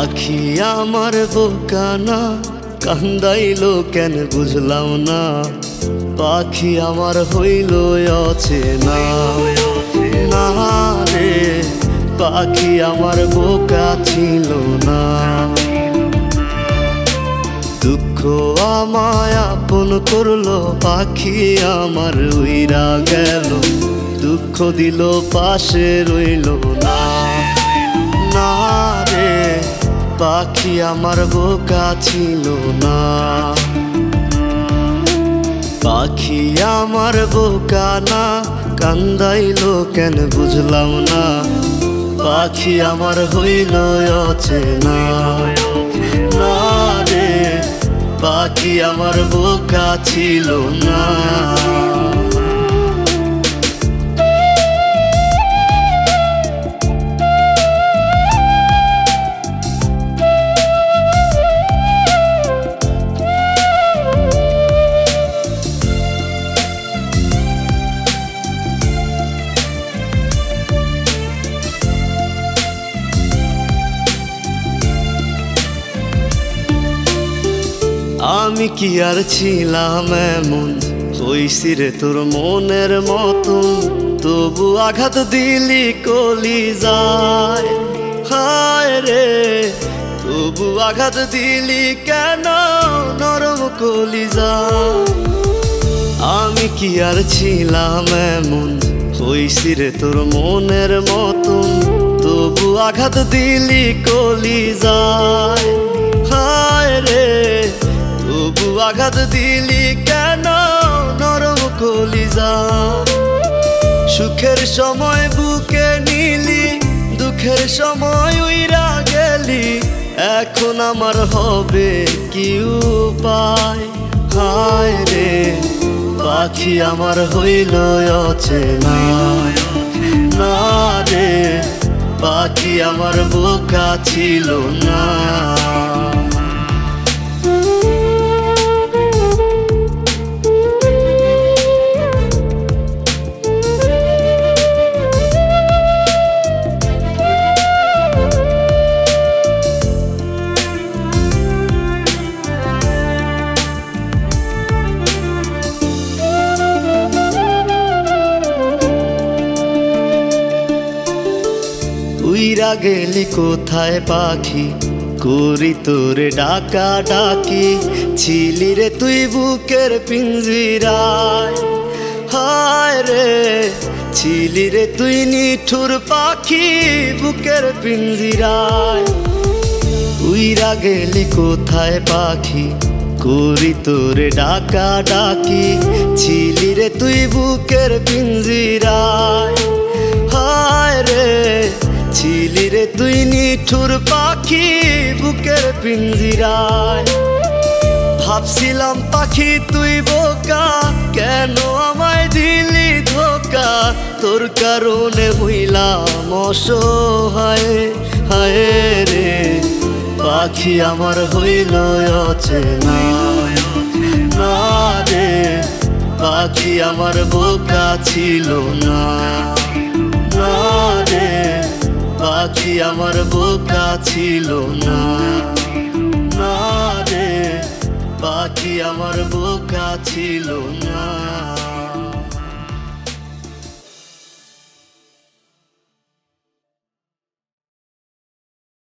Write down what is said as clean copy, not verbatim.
পাখি আমার বোকা না, কান্দাইলো কেন বুঝলাম না। পাখি আমার হইল অচেনা না রে, পাখি আমার বোকা ছিল না। দুঃখ আমায় আপন করলো, পাখি আমার উইরা গেল। দুঃখ দিল পাশে রইল না, না রে পাখি আমার বোকা ছিল না। পাখি আমার বোকা না, কান্দাইলো কেন বুঝলাম না। পাখি আমার হইল অচেনা না রে, পাখি আমার বোকা ছিল না। আমি কি আর ছিলাম এমন, হইছি রে তোর মনের মতন। তবু আঘাত দিলি কলিজায়, হায় রে তবু আঘাত দিলি কেন নরম কলিজায়। আমি কি আর ছিলাম এমন, হইছি রে তোর মনের মতন। তবু আঘাত দিলি কলিজায়, হায় রে তবু আঘাত দিলি কেন নরম কলিজায়। সুখের সময় বুকে নিলি, দুঃখের সময় উইরা গেলি। এখন আমার হবে কি উপায়, হায় রে পাখি আমার হইল অচেনা না রে, পাখি আমার বোকা ছিল না। উইরা গেলি কোথায় পাখি, করি তোরে ডাকা ডাকি। ছিলি রে তুই বুকের পিঞ্জিরায়, হায় রে ছিলি রে তুই নিঠুর পাখি বুকের পিঞ্জিরায়। উইরা গেলি কোথায় পাখি, করি তোরে ডাকা ডাকি। ছিলি রে তুই বুকের পিঞ্জিরায়, হায় রে ছিলি রে তুই নিঠুর পাখি বুকের পিঞ্জিরায়। ভাবছিলাম পাখি তুই বোকা, কেন আমায় দিলি ধোকা। তোর কারণে হইলাম অসহায়, হায় রে পাখি আমার হইল অচেনা না রে, পাখি আমার বোকা ছিল না, না রে পাখি আমার বোকা ছিল না, না রে পাখি আমার বোকা ছিল না।